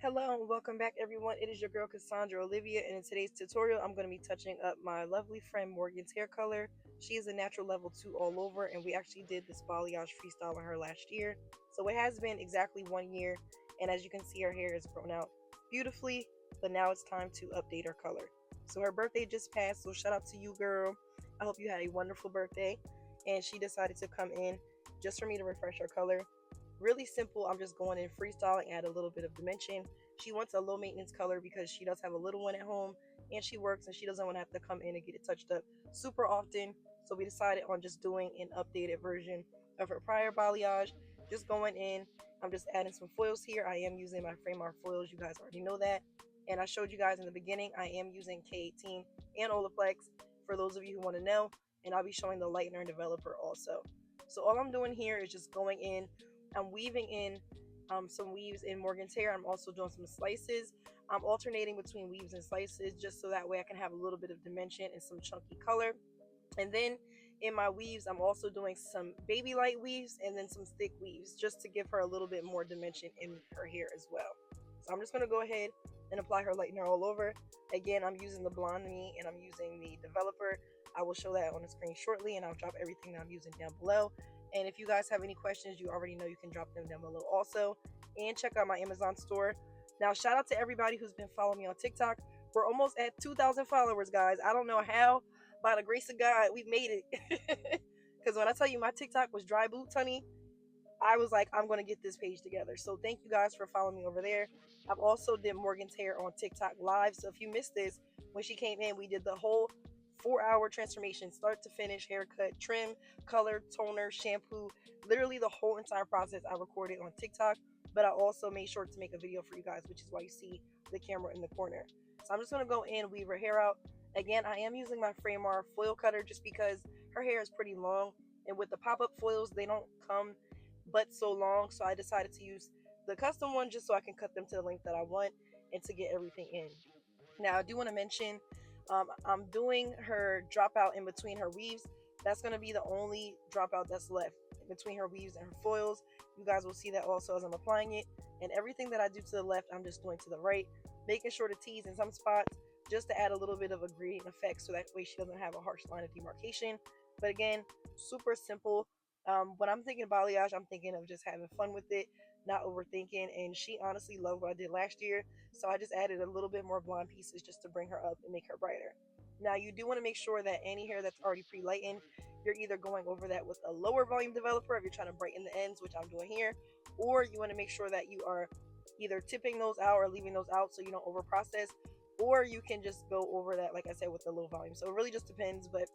Hello and welcome back everyone. It is your girl Cassandra Olivia, and in today's tutorial I'm going to be touching up my lovely friend Morgan's hair color. She is a natural level 2 all over, and we actually did this balayage freestyle on her last year. So it has been exactly 1 year, and as you can see her hair is grown out beautifully, but now it's time to update her color. So her birthday just passed, so shout out to you, girl. I hope you had a wonderful birthday, and she decided to come in just for me to refresh her color. Really simple. I'm just going in freestyle and add a little bit of dimension. She wants a low maintenance color because she does have a little one at home and she works and she doesn't want to have to come in and get it touched up super often. So we decided on just doing an updated version of her prior balayage. Just going in, I'm just adding some foils here. I am using my frame art foils. You guys already know that. And I showed you guys in the beginning, I am using K18 and Olaplex for those of you who want to know. And I'll be showing the lightener and developer also. So all I'm doing here is just going in. I'm weaving in some weaves in Morgan's hair. I'm also doing some slices. I'm alternating between weaves and slices just so that way I can have a little bit of dimension and some chunky color. And then in my weaves, I'm also doing some baby light weaves and then some thick weaves just to give her a little bit more dimension in her hair as well. So I'm just going to go ahead and apply her lightener all over. Again, I'm using the Blonde Me and I'm using the developer. I will show that on the screen shortly, and I'll drop everything that I'm using down below. And if you guys have any questions, you already know you can drop them down below also. And check out my Amazon store. Now, shout out to everybody who's been following me on TikTok. We're almost at 2,000 followers, guys. I don't know how. By the grace of God, we've made it. Because when I tell you my TikTok was dry boots, honey, I was like, I'm going to get this page together. So thank you guys for following me over there. I've also did Morgan's hair on TikTok live. So if you missed this, when she came in, we did the whole 4-hour transformation, start to finish, haircut, trim, color, toner, shampoo, literally the whole entire process I recorded on TikTok. But I also made sure to make a video for you guys, which is why you see the camera in the corner. So I'm just going to go in, weave her hair out. Again, I am using my frame art foil cutter just because her hair is pretty long. And with the pop-up foils, they don't come but so long. So I decided to use the custom one just so I can cut them to the length that I want and to get everything in. Now, I do want to mention I'm doing her dropout in between her weaves. That's going to be the only dropout that's left in between her weaves and her foils. You guys will see that also as I'm applying it. And everything that I do to the left, I'm just doing to the right, making sure to tease in some spots just to add a little bit of a gradient effect so that way she doesn't have a harsh line of demarcation. But again, super simple. When I'm thinking balayage, I'm thinking of just having fun with it, not overthinking. And she honestly loved what I did last year. So I just added a little bit more blonde pieces just to bring her up and make her brighter. Now you do want to make sure that any hair that's already pre-lightened, you're either going over that with a lower volume developer if you're trying to brighten the ends, which I'm doing here, or you want to make sure that you are either tipping those out or leaving those out so you don't over process, or you can just go over that, like I said, with the low volume. So it really just depends, but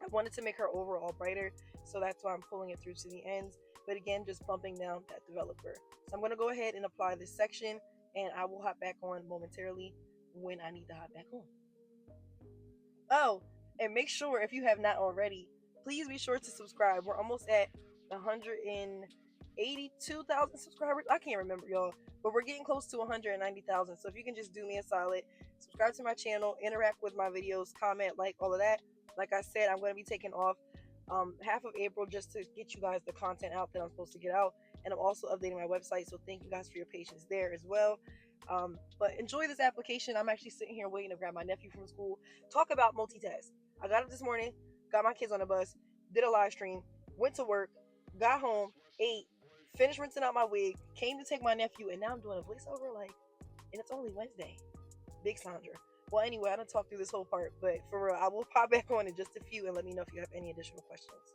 I wanted to make her overall brighter, so that's why I'm pulling it through to the ends. But again, just bumping down that developer. So I'm going to go ahead and apply this section, and I will hop back on momentarily when I need to hop back on. Oh, and make sure if you have not already, please be sure to subscribe. We're almost at 182,000 subscribers. I can't remember, y'all, but we're getting close to 190,000. So if you can just do me a solid, subscribe to my channel, interact with my videos, comment, like, all of that. Like I said, I'm going to be taking off half of April just to get you guys the content out that I'm supposed to get out. And I'm also updating my website. So thank you guys for your patience there as well. But enjoy this application. I'm actually sitting here waiting to grab my nephew from school. Talk about multitask. I got up this morning, got my kids on the bus, did a live stream, went to work, got home, ate, finished rinsing out my wig, came to take my nephew, and now I'm doing a voiceover and it's only Wednesday. Big Sandra. Well, anyway, I don't talk through this whole part, but for real, I will pop back on in just a few and let me know if you have any additional questions.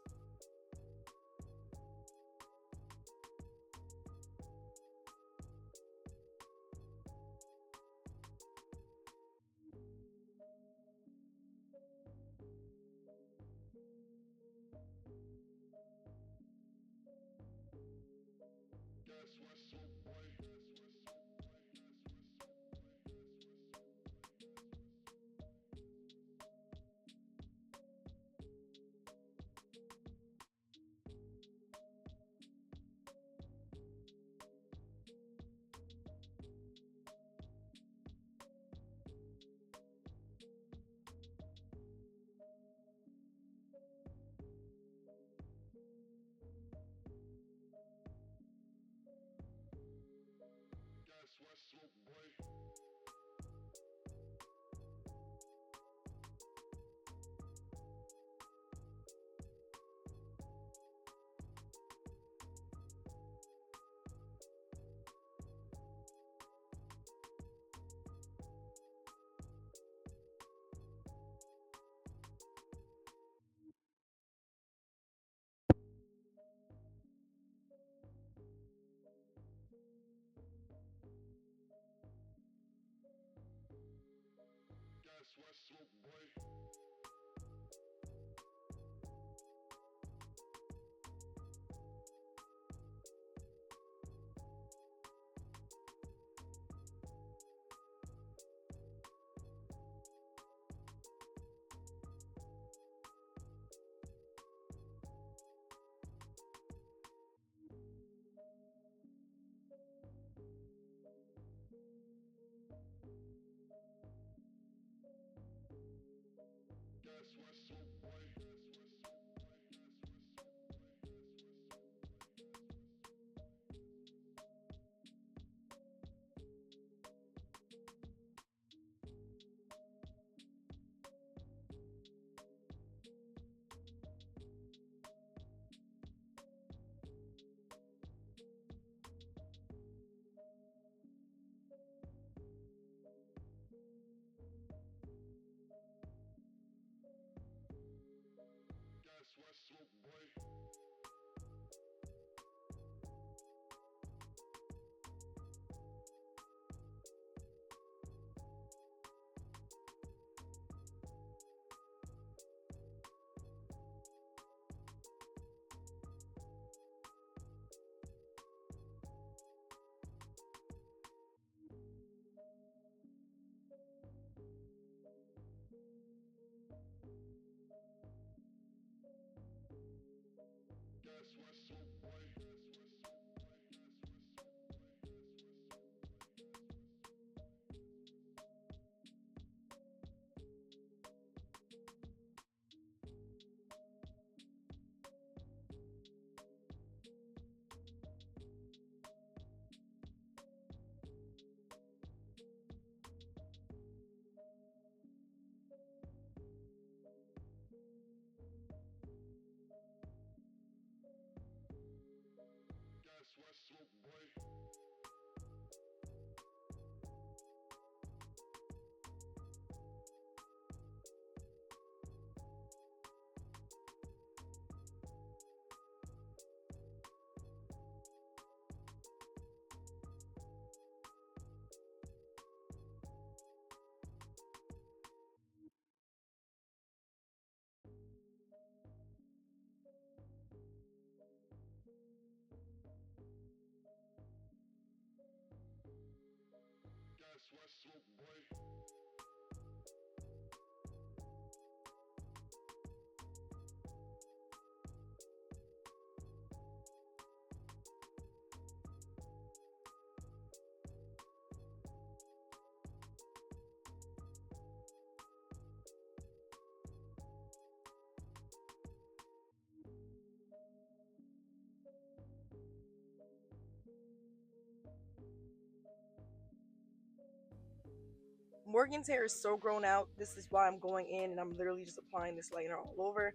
Morgan's hair is so grown out. This is why I'm going in and I'm literally just applying this lightener all over.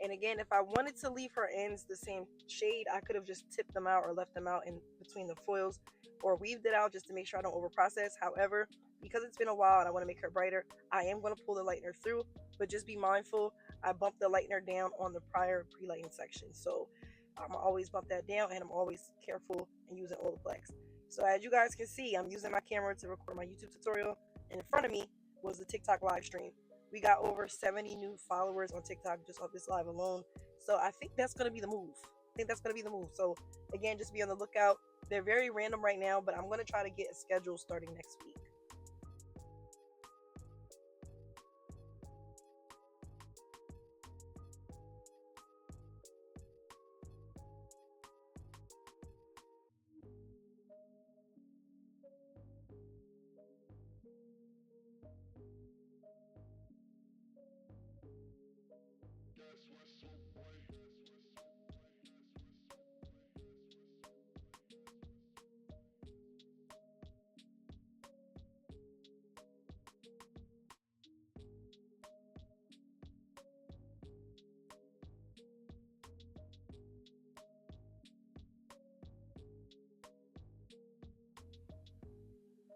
And again, if I wanted to leave her ends the same shade, I could have just tipped them out or left them out in between the foils or weaved it out just to make sure I don't over process. However, because it's been a while and I want to make her brighter, I am going to pull the lightener through, but just be mindful. I bumped the lightener down on the prior pre-lighting section. So I'm always bump that down and I'm always careful and using Oliplex. So as you guys can see, I'm using my camera to record my YouTube tutorial. And in front of me was the TikTok live stream. We got over 70 new followers on TikTok just off this live alone. So I think that's going to be the move. So again, just be on the lookout. They're very random right now, but I'm going to try to get a schedule starting next week.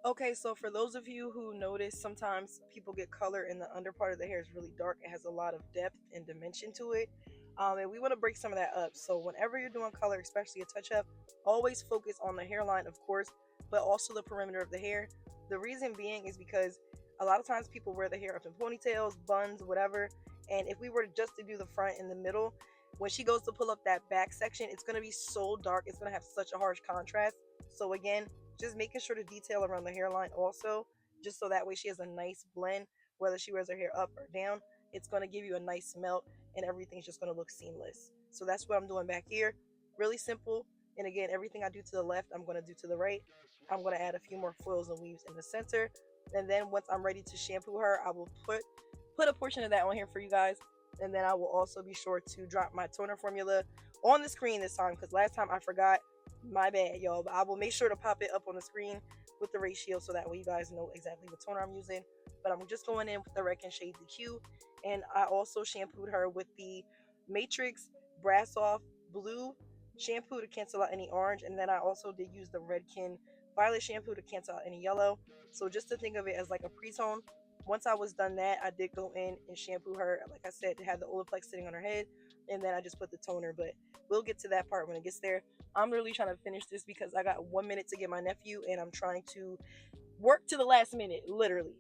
Okay, so for those of you who notice sometimes people get color in the under part of the hair is really dark, it has a lot of depth and dimension to it. And we want to break some of that up. So whenever you're doing color, especially a touch up, always focus on the hairline, of course, but also the perimeter of the hair. The reason being is because a lot of times people wear the hair up in ponytails, buns, whatever. And if we were just to do the front and the middle, when she goes to pull up that back section, it's going to be so dark. It's going to have such a harsh contrast. So again, just making sure to detail around the hairline also, just so that way she has a nice blend, whether she wears her hair up or down. It's going to give you a nice melt and everything's just going to look seamless. So that's what I'm doing back here. Really simple. And again, everything I do to the left, I'm going to do to the right. I'm going to add a few more foils and weaves in the center. And then once I'm ready to shampoo her, I will put a portion of that on here for you guys. And then I will also be sure to drop my toner formula on the screen this time, because last time I forgot. My bad, y'all, but I will make sure to pop it up on the screen with the ratio so that way you guys know exactly what toner I'm using. But I'm just going in with the Wreck and Shade DQ, and I also shampooed her with the Matrix Brass Off Blue shampoo to cancel out any orange, and then I also did use the Redken Violet shampoo to cancel out any yellow. So just to think of it as like a pre-tone. Once I was done that, I did go in and shampoo her. Like I said, to have the Olaplex sitting on her head, and then I just put the toner, but we'll get to that part when it gets there. I'm really trying to finish this because I got 1 minute to get my nephew, and I'm trying to work to the last minute, literally.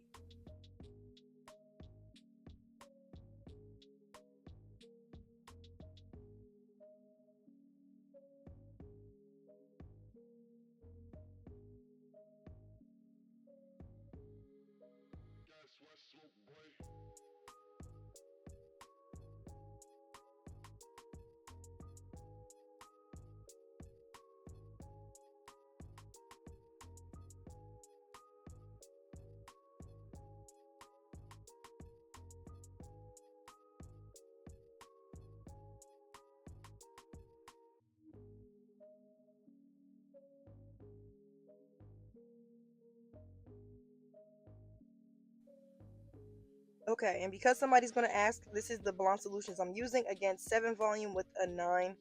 Okay, and because somebody's going to ask, this is the Blonde Solutions I'm using. Again, 7 volume with a 9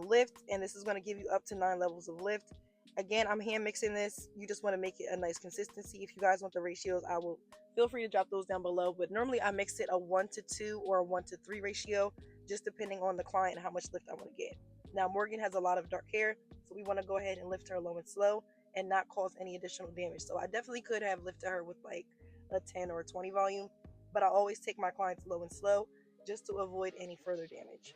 lift, and this is going to give you up to 9 levels of lift. Again, I'm hand mixing this. You just want to make it a nice consistency. If you guys want the ratios, I will feel free to drop those down below. But normally I mix it a 1-to-2 or a 1-to-3 ratio, just depending on the client and how much lift I want to get. Now, Morgan has a lot of dark hair, so we want to go ahead and lift her low and slow and not cause any additional damage. So I definitely could have lifted her with like a 10 or a 20 volume, but I always take my clients low and slow just to avoid any further damage.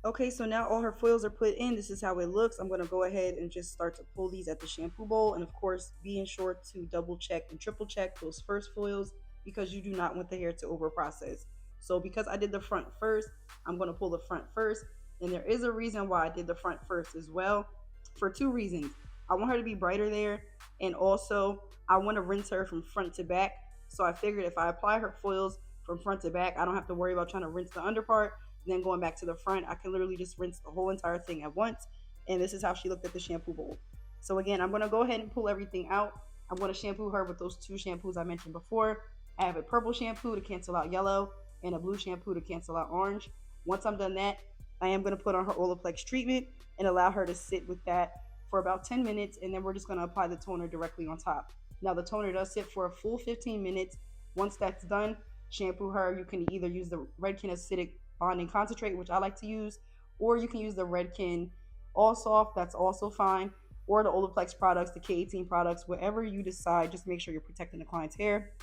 Okay, so now all her foils are put in. This is how it looks. I'm going to go ahead and just start to pull these at the shampoo bowl. And of course, being sure to double check and triple check those first foils because you do not want the hair to over process. So because I did the front first, I'm going to pull the front first. And there is a reason why I did the front first as well, for two reasons. I want her to be brighter there. And also, I want to rinse her from front to back. So I figured if I apply her foils from front to back, I don't have to worry about trying to rinse the under part. Then going back to the front, I can literally just rinse the whole entire thing at once. And this is how she looked at the shampoo bowl. So again, I'm going to go ahead and pull everything out. I'm going to shampoo her with those two shampoos I mentioned before. I have a purple shampoo to cancel out yellow and a blue shampoo to cancel out orange. Once I'm done that, I am going to put on her Olaplex treatment and allow her to sit with that for about 10 minutes. And then we're just going to apply the toner directly on top. Now the toner does sit for a full 15 minutes. Once that's done, shampoo her. You can either use the Redken acidic bonding concentrate, which I like to use, or you can use the Redken all soft, that's also fine, or the Olaplex products, the K18 products, whatever you decide. Just make sure you're protecting the client's hair.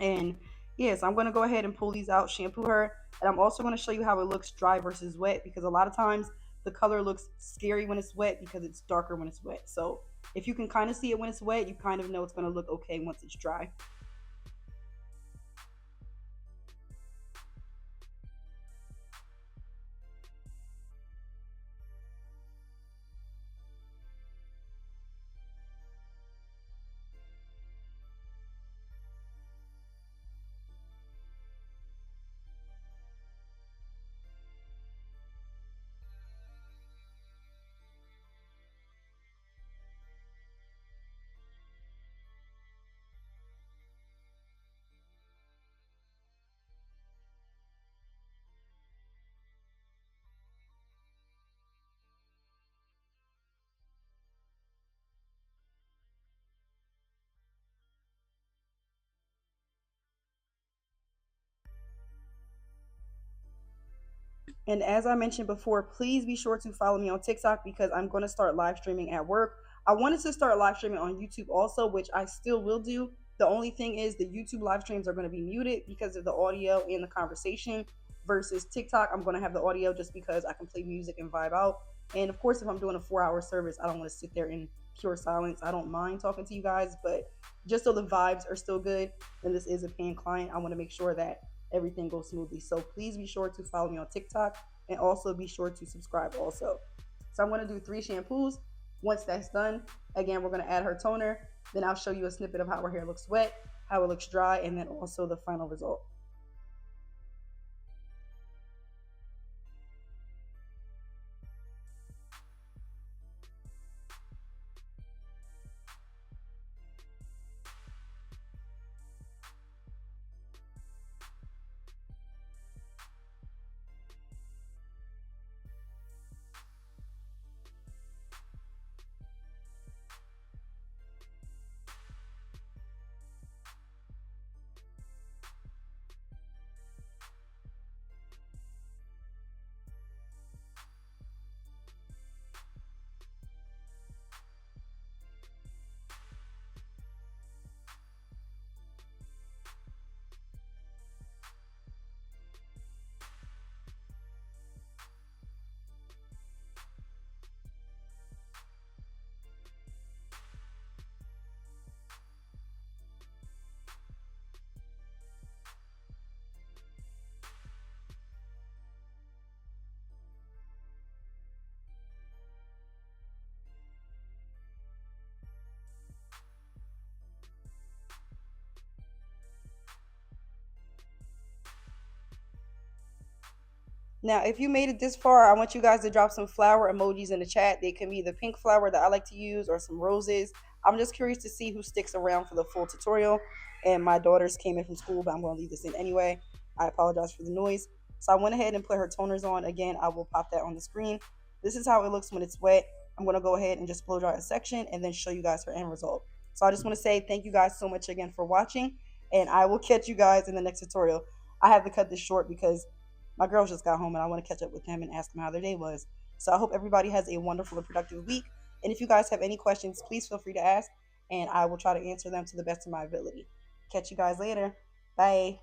And yes, I'm going to go ahead and pull these out, shampoo her, and I'm also going to show you how it looks dry versus wet, because a lot of times the color looks scary when it's wet because it's darker when it's wet. So if you can kind of see it when it's wet, you kind of know it's going to look okay once it's dry. And as I mentioned before, please be sure to follow me on TikTok because I'm going to start live streaming at work. I wanted to start live streaming on YouTube also, which I still will do. The only thing is the YouTube live streams are going to be muted because of the audio and the conversation, versus TikTok. I'm going to have the audio just because I can play music and vibe out. And of course, if I'm doing a 4-hour service, I don't want to sit there in pure silence. I don't mind talking to you guys, but just so the vibes are still good, and this is a paying client, I want to make sure that everything goes smoothly. So please be sure to follow me on TikTok and also be sure to subscribe also. So I'm going to do 3 shampoos. Once that's done, again, we're going to add her toner. Then I'll show you a snippet of how her hair looks wet, how it looks dry, and then also the final result. Now, if you made it this far, I want you guys to drop some flower emojis in the chat. They can be the pink flower that I like to use or some roses. I'm just curious to see who sticks around for the full tutorial. And my daughters came in from school, but I'm going to leave this in anyway. I apologize for the noise. So I went ahead and put her toners on. Again, I will pop that on the screen. This is how it looks when it's wet. I'm going to go ahead and just blow dry a section and then show you guys her end result. So I just want to say thank you guys so much again for watching. And I will catch you guys in the next tutorial. I have to cut this short because my girls just got home and I want to catch up with them and ask them how their day was. So I hope everybody has a wonderful and productive week. And if you guys have any questions, please feel free to ask and I will try to answer them to the best of my ability. Catch you guys later. Bye.